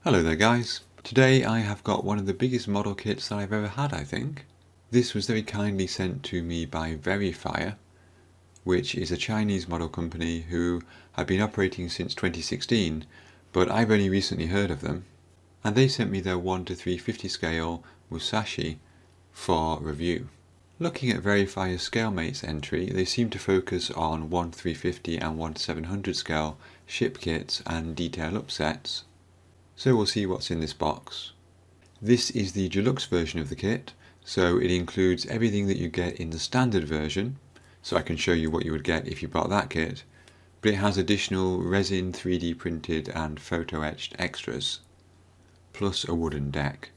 Hello there guys. Today I have got one of the biggest model kits that I've ever had, I think. This was very kindly sent to me by Verifier, which is a Chinese model company who have been operating since 2016, but I've only recently heard of them. And they sent me their 1:350 scale Musashi for review. Looking at Verifier's ScaleMates entry, they seem to focus on 1:350 and 1:700 scale ship kits and detail upsets. So we'll see what's in this box. This is the Deluxe version of the kit, so it includes everything that you get in the standard version, so I can show you what you would get if you bought that kit, but it has additional resin 3D printed and photo etched extras, plus a wooden deck.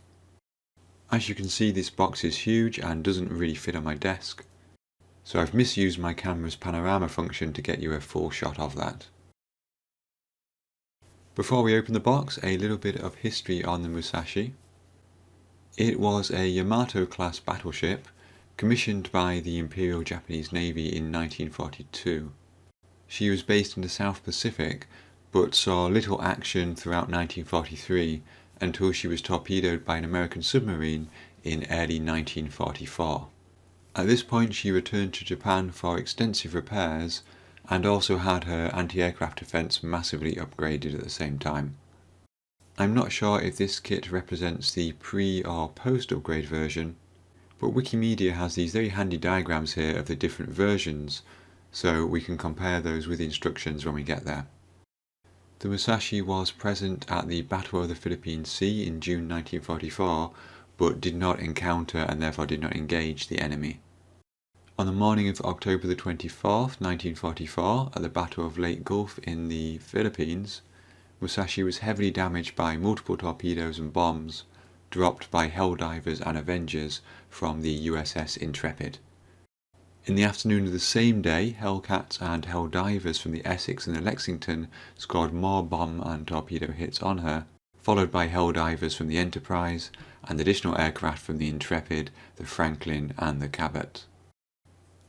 As you can see, this box is huge and doesn't really fit on my desk, so I've misused my camera's panorama function to get you a full shot of that. Before we open the box, a little bit of history on the Musashi. It was a Yamato class battleship commissioned by the Imperial Japanese Navy in 1942. She was based in the South Pacific but saw little action throughout 1943 until she was torpedoed by an American submarine in early 1944. At this point she returned to Japan for extensive repairs and also had her anti-aircraft defence massively upgraded at the same time. I'm not sure if this kit represents the pre or post upgrade version, but Wikimedia has these very handy diagrams here of the different versions, so we can compare those with instructions when we get there. The Musashi was present at the Battle of the Philippine Sea in June 1944, but did not encounter and therefore did not engage the enemy. On the morning of October the 24th, 1944, at the Battle of Lake Gulf in the Philippines, Musashi was heavily damaged by multiple torpedoes and bombs dropped by Helldivers and Avengers from the USS Intrepid. In the afternoon of the same day, Hellcats and Helldivers from the Essex and the Lexington scored more bomb and torpedo hits on her, followed by Helldivers from the Enterprise and additional aircraft from the Intrepid, the Franklin and the Cabot.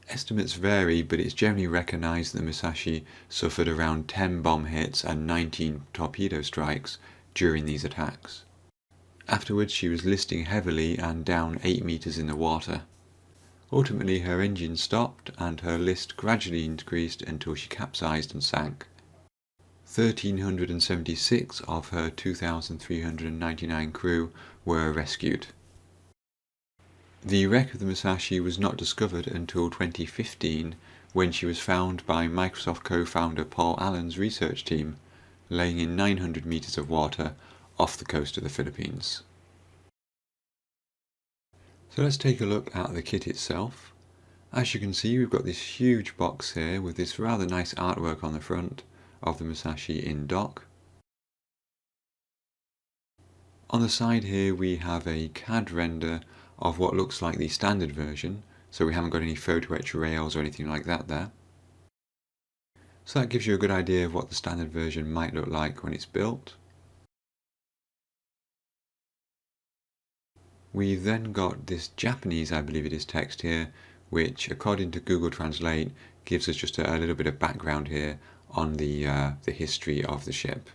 Estimates vary, but it's generally recognised that the Musashi suffered around 10 bomb hits and 19 torpedo strikes during these attacks. Afterwards she was listing heavily and down 8 metres in the water. Ultimately her engine stopped and her list gradually increased until she capsized and sank. 1,376 of her 2,399 crew were rescued. The wreck of the Musashi was not discovered until 2015, when she was found by Microsoft co-founder Paul Allen's research team, laying in 900 metres of water off the coast of the Philippines. So let's take a look at the kit itself. As you can see, we've got this huge box here with this rather nice artwork on the front of the Musashi in dock. On the side here we have a CAD render of what looks like the standard version, so we haven't got any photo etch rails or anything like that there. So that gives you a good idea of what the standard version might look like when it's built. We've then got this Japanese, I believe it is, text here, which according to Google Translate gives us just a little bit of background here on the history of the ship.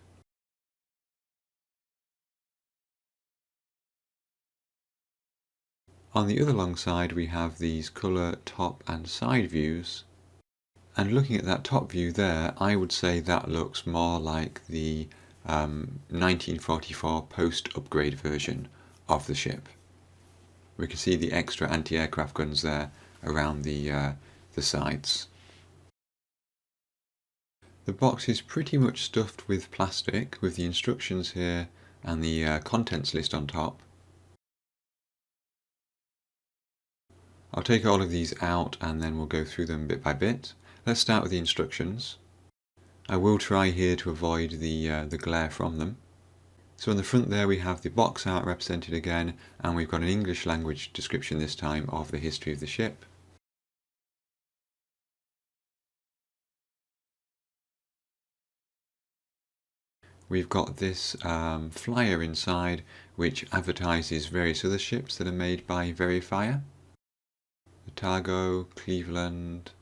On the other long side we have these colour top and side views, and looking at that top view there, I would say that looks more like the 1944 post-upgrade version of the ship. We can see the extra anti-aircraft guns there around the sides. The box is pretty much stuffed with plastic, with the instructions here and the contents list on top. I'll take all of these out and then we'll go through them bit by bit. Let's start with the instructions. I will try here to avoid the glare from them. So on the front there we have the box art represented again, and we've got an English language description this time of the history of the ship. We've got this flyer inside which advertises various other ships that are made by Verifier. Otago, Cleveland,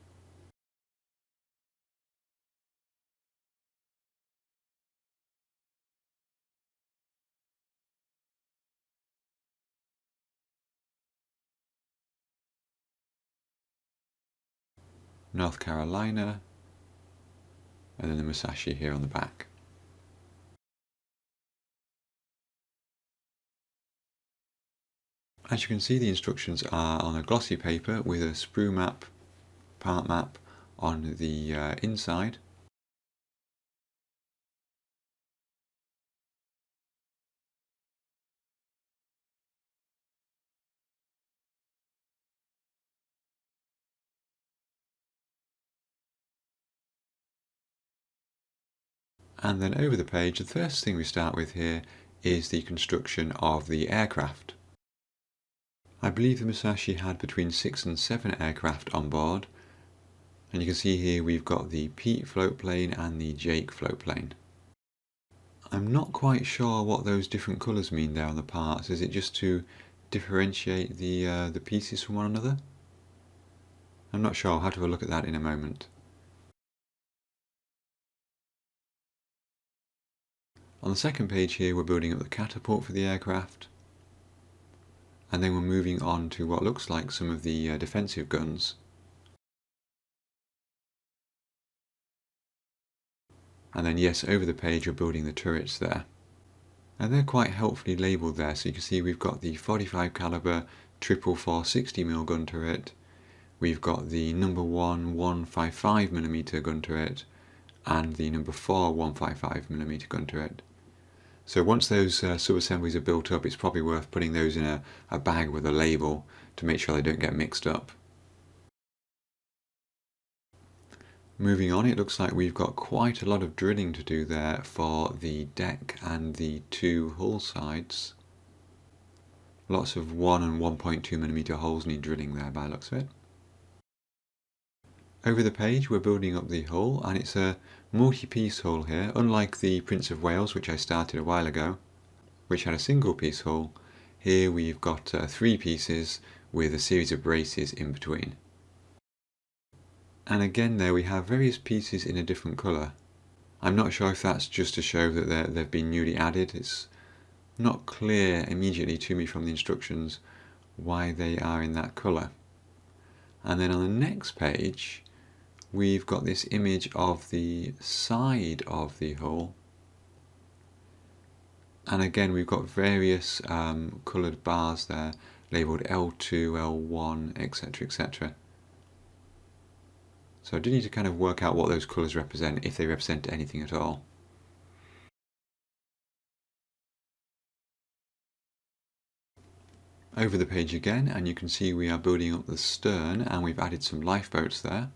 North Carolina, and then the Musashi here on the back. As you can see, the instructions are on a glossy paper with a sprue map, part map on the inside. And then over the page, the first thing we start with here is the construction of the aircraft. I believe the Musashi had between 6 and 7 aircraft on board, and you can see here we've got the Pete floatplane and the Jake floatplane. I'm not quite sure what those different colours mean there on the parts. Is it just to differentiate the pieces from one another? I'm not sure. I'll have to have a look at that in a moment. On the second page here, we're building up the catapult for the aircraft, and then we're moving on to what looks like some of the defensive guns. And then yes, over the page we're building the turrets there. And they're quite helpfully labelled there, so you can see we've got the 45 caliber 444 60mm gun turret, we've got the number 1 155mm gun turret, and the number 4 155mm gun turret. So once those sub-assemblies are built up, it's probably worth putting those in a bag with a label to make sure they don't get mixed up. Moving on, it looks like we've got quite a lot of drilling to do there for the deck and the 2 hull sides. Lots of 1 and 1.2mm holes need drilling there by the looks of it. Over the page we're building up the hull, and it's a multi-piece hull here, unlike the Prince of Wales, which I started a while ago, which had a single piece hull. Here we've got 3 pieces with a series of braces in between. And again there we have various pieces in a different colour. I'm not sure if that's just to show that they've been newly added. It's not clear immediately to me from the instructions why they are in that colour. And then on the next page we've got this image of the side of the hull, and again we've got various coloured bars there labelled L2, L1, etc, etc. So I do need to kind of work out what those colours represent, if they represent anything at all. Over the page again, and you can see we are building up the stern, and we've added some lifeboats there.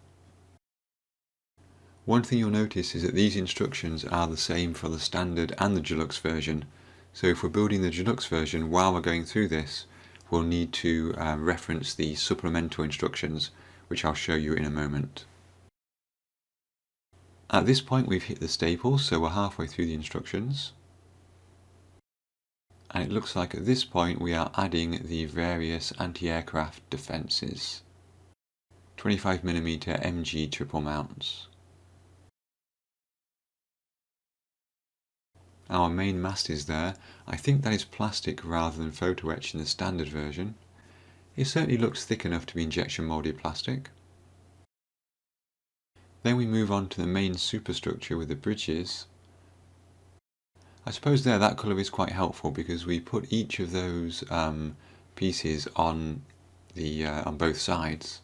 One thing you'll notice is that these instructions are the same for the standard and the deluxe version. So if we're building the deluxe version, while we're going through this, we'll need to reference the supplemental instructions, which I'll show you in a moment. At this point we've hit the staples, so we're halfway through the instructions. And it looks like at this point we are adding the various anti-aircraft defences. 25mm MG triple mounts. Our main mast is there. I think that is plastic rather than photoetch in the standard version. It certainly looks thick enough to be injection moulded plastic. Then we move on to the main superstructure with the bridges. I suppose there that colour is quite helpful because we put each of those pieces on both sides,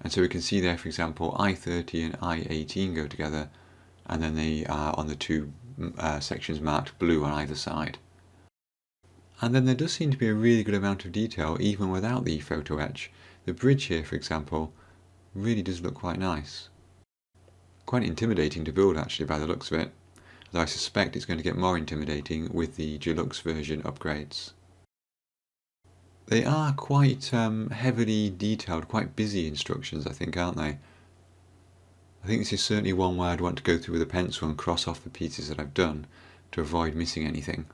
and so we can see there, for example, I-30 and I-18 go together, and then they are on the 2 sections marked blue on either side. And then there does seem to be a really good amount of detail even without the photo etch. The bridge here, for example, really does look quite nice. Quite intimidating to build actually by the looks of it, though I suspect it's going to get more intimidating with the Deluxe version upgrades. They are quite heavily detailed, quite busy instructions I think, aren't they? I think this is certainly one where I'd want to go through with a pencil and cross off the pieces that I've done to avoid missing anything.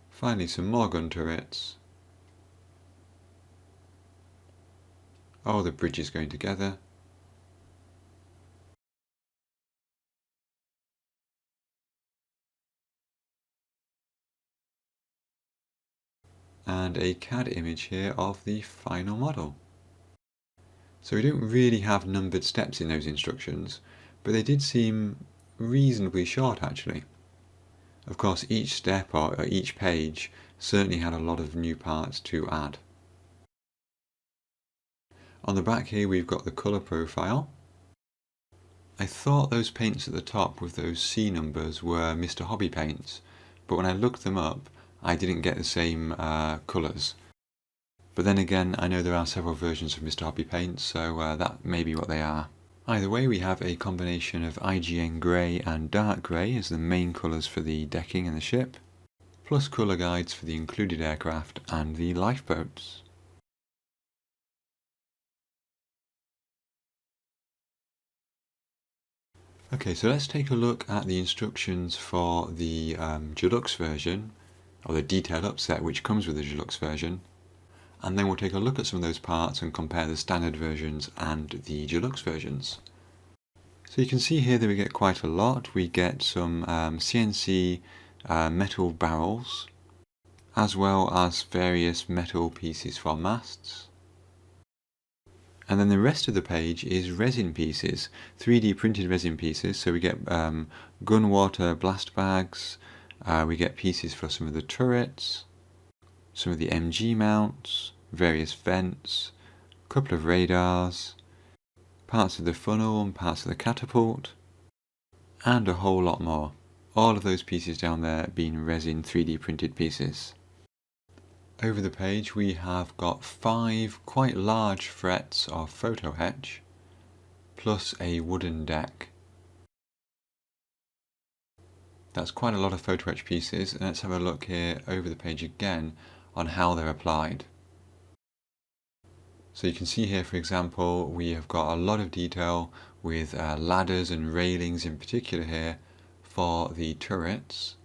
Finally, some more gun turrets. Oh, the bridges going together. and a CAD image here of the final model. So we don't really have numbered steps in those instructions, but they did seem reasonably short actually. Of course, each step or each page certainly had a lot of new parts to add. On the back here we've got the colour profile. I thought those paints at the top with those C numbers were Mr. Hobby paints, but when I looked them up I didn't get the same colours. But then again, I know there are several versions of Mr. Hobby paints, so that may be what they are. Either way, we have a combination of IJN grey and dark grey as the main colours for the decking and the ship, plus colour guides for the included aircraft and the lifeboats. Okay, so let's take a look at the instructions for the Deluxe version, or the detail upset which comes with the Deluxe version, and then we'll take a look at some of those parts and compare the standard versions and the Deluxe versions. So you can see here that we get quite a lot. We get some CNC metal barrels, as well as various metal pieces for masts. And then the rest of the page is resin pieces, 3D printed resin pieces. So we get gun water blast bags, we get pieces for some of the turrets, some of the MG mounts, various vents, a couple of radars, parts of the funnel and parts of the catapult, and a whole lot more. All of those pieces down there being resin 3D printed pieces. Over the page we have got 5 quite large frets of photoetch, plus a wooden deck. That's quite a lot of photoetch pieces, and let's have a look here over the page again on how they're applied. So you can see here, for example, we have got a lot of detail with ladders and railings in particular here for the turrets.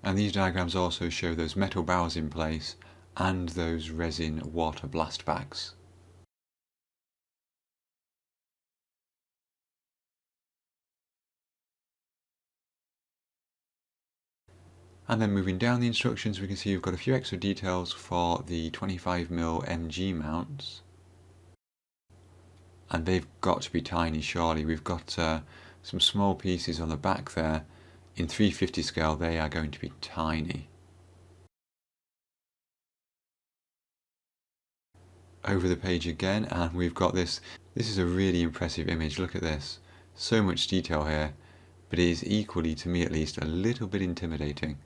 And these diagrams also show those metal barrels in place and those resin water blast bags. And then moving down the instructions, we can see we've got a few extra details for the 25mm MG mounts. And they've got to be tiny surely. We've got some small pieces on the back there. In 350 scale they are going to be tiny. Over the page again, and we've got this. This is a really impressive image. Look at this. So much detail here, but it is equally, to me at least, a little bit intimidating.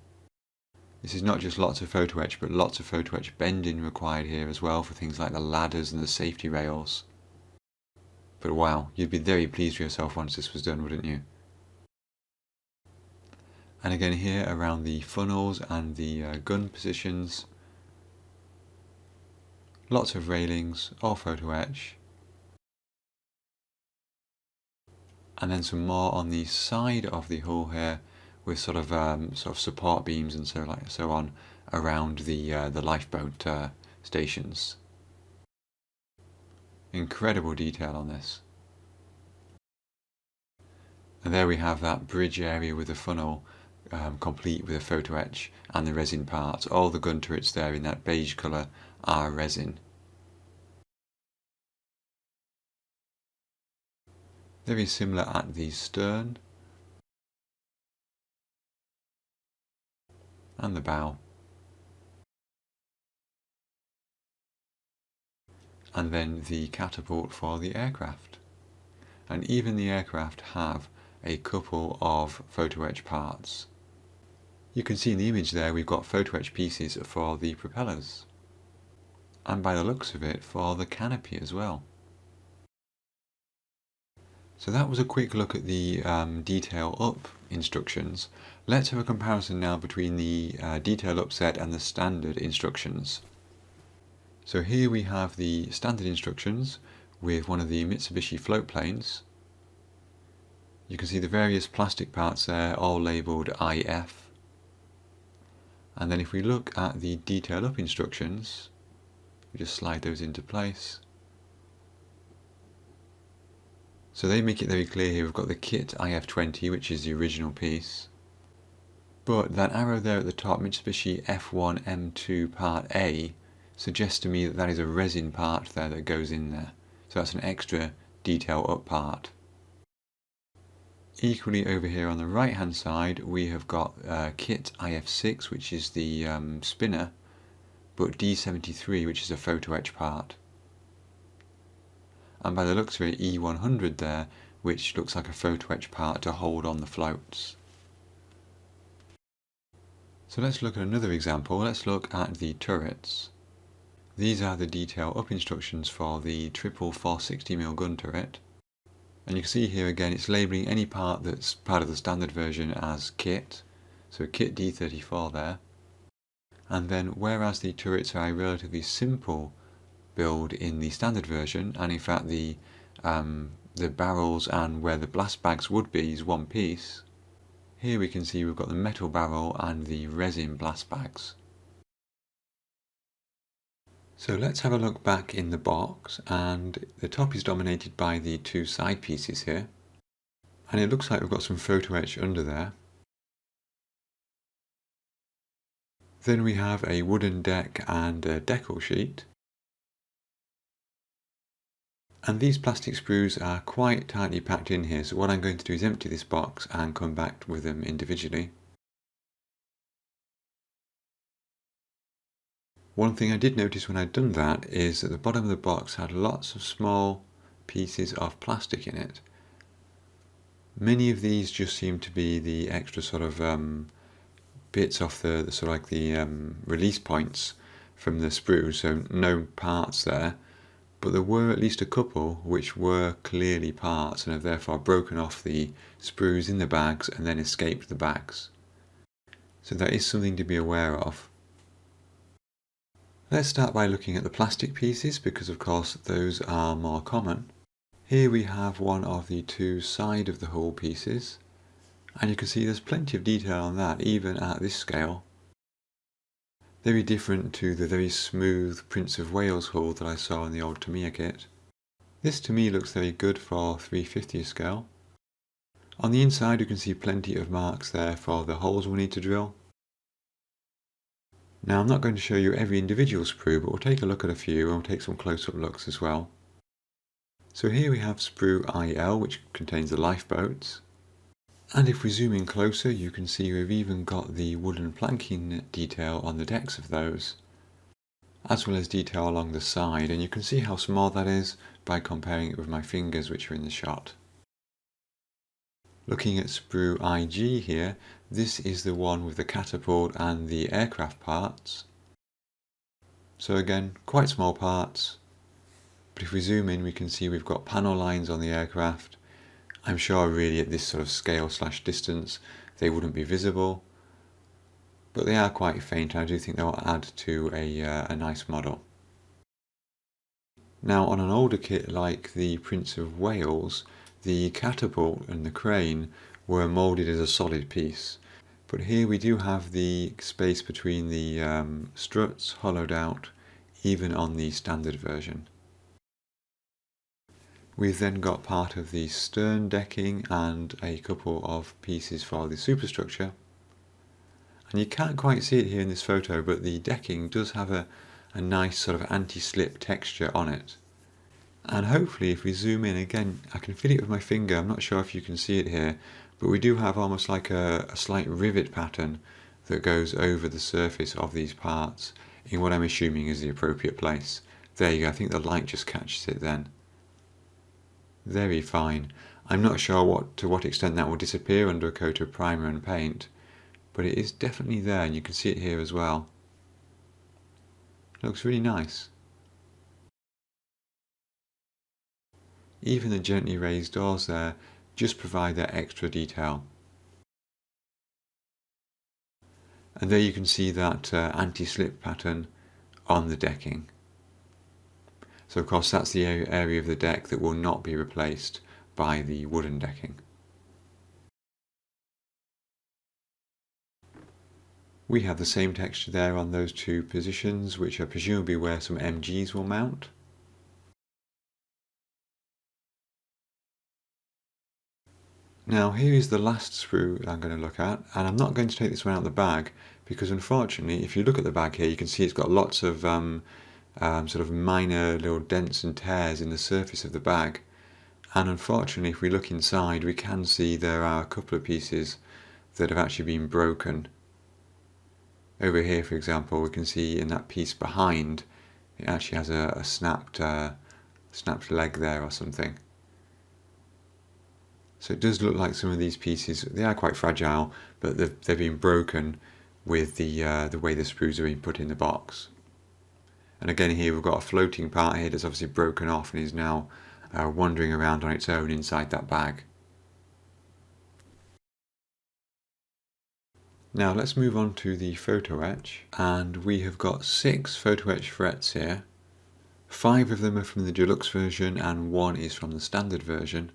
This is not just lots of photoetch, but lots of photoetch bending required here as well for things like the ladders and the safety rails. But wow, you'd be very pleased with yourself once this was done, wouldn't you? And again here around the funnels and the gun positions, lots of railings, all photoetch. And then some more on the side of the hull here, with sort of support beams and so on around the lifeboat stations. Incredible detail on this. And there we have that bridge area with the funnel, complete with a photoetch and the resin parts. All the gun turrets there in that beige colour are resin. Very similar at the stern and the bow. And then the catapult for the aircraft. And even the aircraft have a couple of photoetch parts. You can see in the image there we've got photoetch pieces for the propellers. And by the looks of it, for the canopy as well. So that was a quick look at the detail up instructions. Let's have a comparison now between the detail up set and the standard instructions. So here we have the standard instructions with one of the Mitsubishi float planes. You can see the various plastic parts there, all labelled IF. And then if we look at the detail up instructions, we just slide those into place. So they make it very clear here. We've got the kit IF20, which is the original piece. But that arrow there at the top, Mitsubishi F1M2 Part A, suggests to me that that is a resin part there that goes in there. So that's an extra detail up part. Equally over here on the right hand side we have got kit IF6, which is the spinner, but D73, which is a photo etch part. And by the looks of it, E100 there, which looks like a photo etch part to hold on the floats. So let's look at another example. Let's look at the turrets. These are the detail up instructions for the triple 460mm gun turret. And you can see here again it's labelling any part that's part of the standard version as kit, so kit D34 there. And then whereas the turrets are a relatively simple build in the standard version, and in fact the barrels and where the blast bags would be is one piece, here we can see we've got the metal barrel and the resin blast bags. So let's have a look back in the box, and the top is dominated by the two side pieces here, and it looks like we've got some photo etch under there. Then we have a wooden deck and a decal sheet, and these plastic sprues are quite tightly packed in here, so what I'm going to do is empty this box and come back with them individually. One thing I did notice when I'd done that is that the bottom of the box had lots of small pieces of plastic in it. Many of these just seem to be the extra sort of bits off the sort of like the release points from the sprue, so no parts there, but there were at least a couple which were clearly parts and have therefore broken off the sprues in the bags and then escaped the bags. So that is something to be aware of. Let's start by looking at the plastic pieces, because of course those are more common. Here we have one of the two side of the hull pieces, and you can see there's plenty of detail on that even at this scale. Very different to the very smooth Prince of Wales hull that I saw in the old Tamiya kit. This to me looks very good for 3/50 scale. On the inside you can see plenty of marks there for the holes we'll need to drill. Now I'm not going to show you every individual sprue, but we'll take a look at a few and we'll take some close-up looks as well. So here we have sprue IL, which contains the lifeboats. And if we zoom in closer, you can see we've even got the wooden planking detail on the decks of those, as well as detail along the side, and you can see how small that is by comparing it with my fingers which are in the shot. Looking at sprue IG here, this is the one with the catapult and the aircraft parts. So again, quite small parts, but if we zoom in we can see we've got panel lines on the aircraft. I'm sure really at this sort of scale / distance they wouldn't be visible, but they are quite faint and I do think they'll add to a nice model. Now on an older kit like the Prince of Wales, the catapult and the crane were moulded as a solid piece, but here we do have the space between the struts hollowed out even on the standard version. We've then got part of the stern decking and a couple of pieces for the superstructure, and you can't quite see it here in this photo, but the decking does have a nice sort of anti-slip texture on it. And hopefully if we zoom in again, I can feel it with my finger, I'm not sure if you can see it here, but we do have almost like a slight rivet pattern that goes over the surface of these parts in what I'm assuming is the appropriate place. There you go, I think the light just catches it then. Very fine. I'm not sure to what extent that will disappear under a coat of primer and paint, but it is definitely there and you can see it here as well. It looks really nice. Even the gently raised doors there just provide that extra detail. And there you can see that anti-slip pattern on the decking. So of course that's the area of the deck that will not be replaced by the wooden decking. We have the same texture there on those two positions, which are presumably where some MGs will mount. Now here is the last sprue that I'm going to look at, and I'm not going to take this one out of the bag because unfortunately if you look at the bag here you can see it's got lots of sort of minor little dents and tears in the surface of the bag, and unfortunately if we look inside we can see there are a couple of pieces that have actually been broken. Over here for example we can see in that piece behind it actually has a snapped leg there or something. So it does look like some of these pieces, they are quite fragile, but they've been broken with the way the sprues are being put in the box. And again here we've got a floating part here that's obviously broken off and is now wandering around on its own inside that bag. Now let's move on to the photo etch, and we have got 6 photo etch frets here. 5 of them are from the Deluxe version and 1 is from the standard version.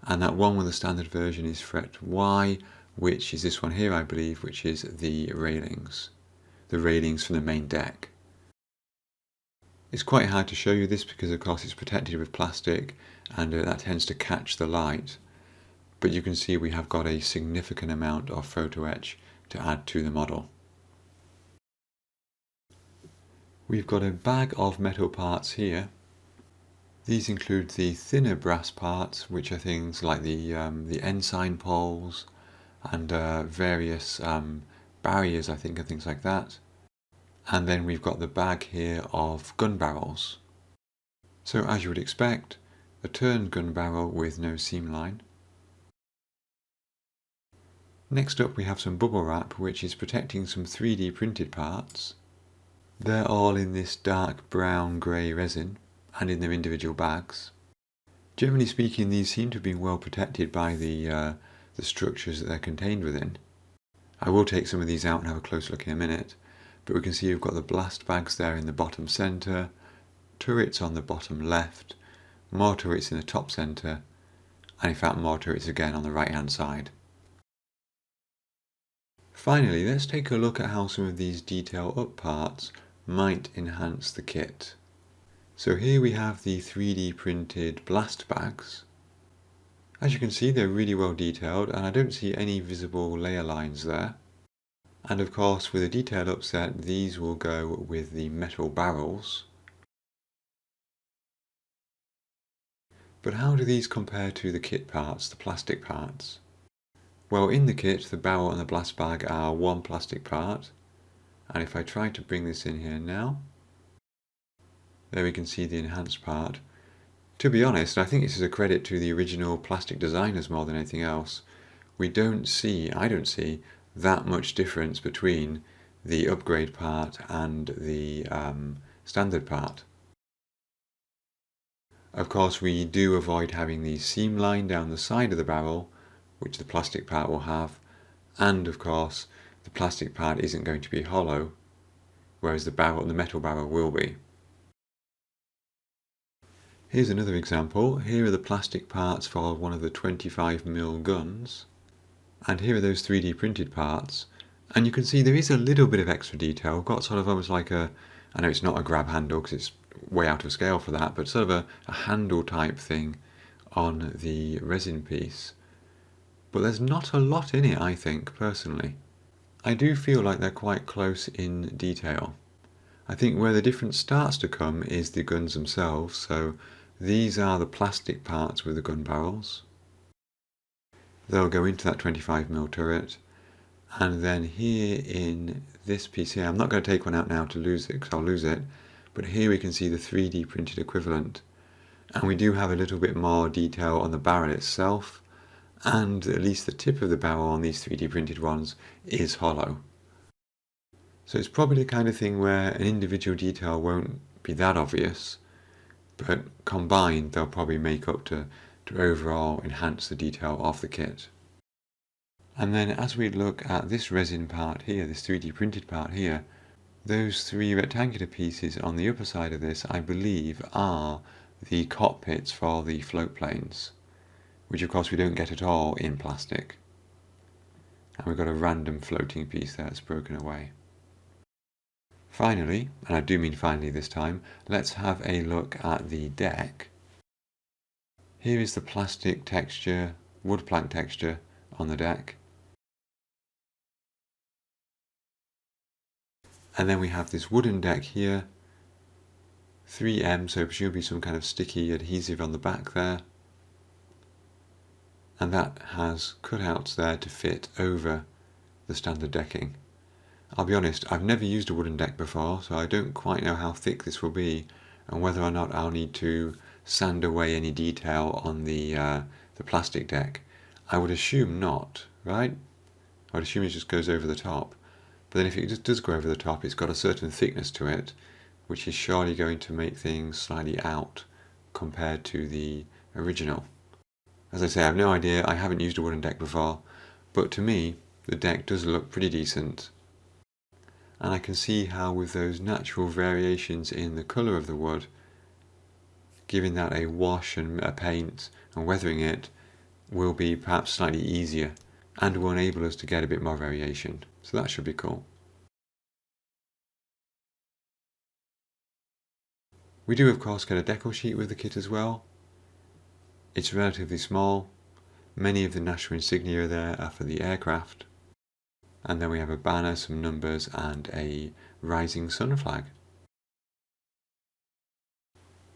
And that one with the standard version is fret Y, which is this one here I believe, which is the railings from the main deck. It's quite hard to show you this because of course it's protected with plastic and that tends to catch the light, but you can see we have got a significant amount of photo etch to add to the model. We've got a bag of metal parts here. These include the thinner brass parts, which are things like the ensign poles and various barriers, I think, and things like that. And then we've got the bag here of gun barrels. So as you would expect, a turned gun barrel with no seam line. Next up we have some bubble wrap, which is protecting some 3D printed parts. They're all in this dark brown grey resin and in their individual bags. Generally speaking, these seem to have been well protected by the structures that they're contained within. I will take some of these out and have a close look in a minute, but we can see we've got the blast bags there in the bottom centre, turrets on the bottom left, more turrets in the top centre, and in fact more turrets again on the right hand side. Finally, let's take a look at how some of these detail up parts might enhance the kit. So here we have the 3D printed blast bags. As you can see, they're really well detailed and I don't see any visible layer lines there. And of course with a detailed upset these will go with the metal barrels. But how do these compare to the kit parts, the plastic parts? Well, in the kit the barrel and the blast bag are one plastic part, and if I try to bring this in here now, there we can see the enhanced part. To be honest, I think this is a credit to the original plastic designers more than anything else. I don't see that much difference between the upgrade part and the standard part. Of course we do avoid having the seam line down the side of the barrel, which the plastic part will have, and of course the plastic part isn't going to be hollow, whereas the metal barrel will be. Here's another example. Here are the plastic parts for one of the 25mm guns, and here are those 3D printed parts, and you can see there is a little bit of extra detail. We've got sort of almost like I know it's not a grab handle because it's way out of scale for that, but sort of a handle type thing on the resin piece. But there's not a lot in it, I think, personally. I do feel like they're quite close in detail. I think where the difference starts to come is the guns themselves, so these are the plastic parts with the gun barrels. They'll go into that 25mm turret, and then here in this piece here, I'm not going to take one out now to lose it because I'll lose it, but here we can see the 3D printed equivalent, and we do have a little bit more detail on the barrel itself, and at least the tip of the barrel on these 3D printed ones is hollow. So it's probably the kind of thing where an individual detail won't be that obvious, but combined they'll probably make up to overall enhance the detail of the kit. And then as we look at this resin part here, this 3D printed part here, those 3 rectangular pieces on the upper side of this I believe are the cockpits for the float planes, which of course we don't get at all in plastic. And we've got a random floating piece there that's broken away. Finally, and I do mean finally this time, let's have a look at the deck. Here is the plastic texture wood plank texture on the deck. And then we have this wooden deck here, 3M, so presumably some kind of sticky adhesive on the back there. And that has cutouts there to fit over the standard decking. I'll be honest, I've never used a wooden deck before, so I don't quite know how thick this will be and whether or not I'll need to sand away any detail on the plastic deck. I would assume not, right? I would assume it just goes over the top. But then if it just does go over the top, it's got a certain thickness to it, which is surely going to make things slightly out compared to the original. As I say, I have no idea, I haven't used a wooden deck before, but to me, the deck does look pretty decent. And I can see how with those natural variations in the colour of the wood, giving that a wash and a paint and weathering it will be perhaps slightly easier and will enable us to get a bit more variation. So that should be cool. We do of course get a decal sheet with the kit as well. It's relatively small. Many of the national insignia there are for the aircraft. And then we have a banner, some numbers and a rising sun flag.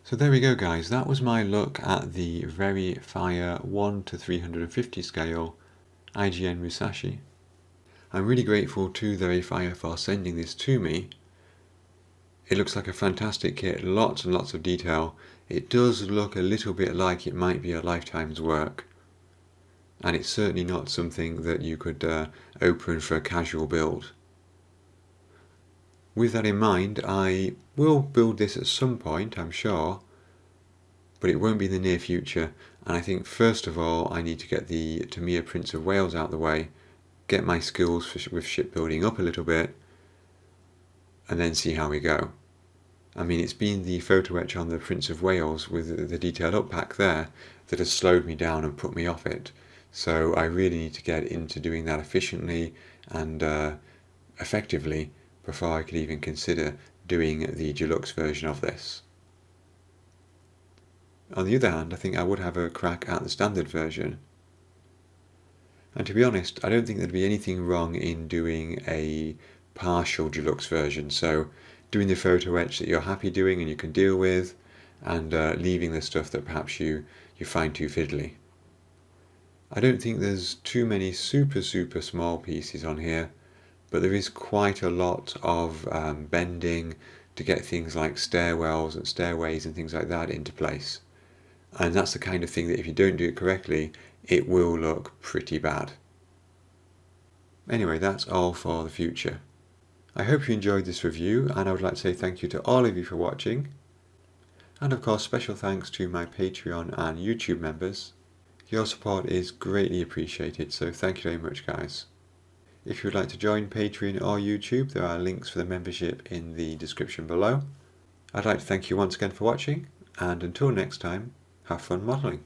So there we go guys, that was my look at the Very Fire 1 to 350 scale IJN Musashi. I'm really grateful to the Very Fire for sending this to me. It looks like a fantastic kit, lots and lots of detail. It does look a little bit like it might be a lifetime's work. And it's certainly not something that you could open for a casual build. With that in mind, I will build this at some point, I'm sure, but it won't be in the near future. And I think first of all I need to get the Tamiya Prince of Wales out of the way, get my skills with shipbuilding up a little bit, and then see how we go. I mean, it's been the photo etch on the Prince of Wales with the detailed up pack there that has slowed me down and put me off it. So I really need to get into doing that efficiently and effectively before I could even consider doing the deluxe version of this. On the other hand, I think I would have a crack at the standard version. And to be honest, I don't think there'd be anything wrong in doing a partial deluxe version. So doing the photo etch that you're happy doing and you can deal with, and leaving the stuff that perhaps you find too fiddly. I don't think there's too many super small pieces on here, but there is quite a lot of bending to get things like stairwells and stairways and things like that into place. And that's the kind of thing that if you don't do it correctly, it will look pretty bad. Anyway, that's all for the future. I hope you enjoyed this review, and I would like to say thank you to all of you for watching. And of course, special thanks to my Patreon and YouTube members. Your support is greatly appreciated, so thank you very much guys. If you would like to join Patreon or YouTube, there are links for the membership in the description below. I'd like to thank you once again for watching, and until next time, have fun modelling.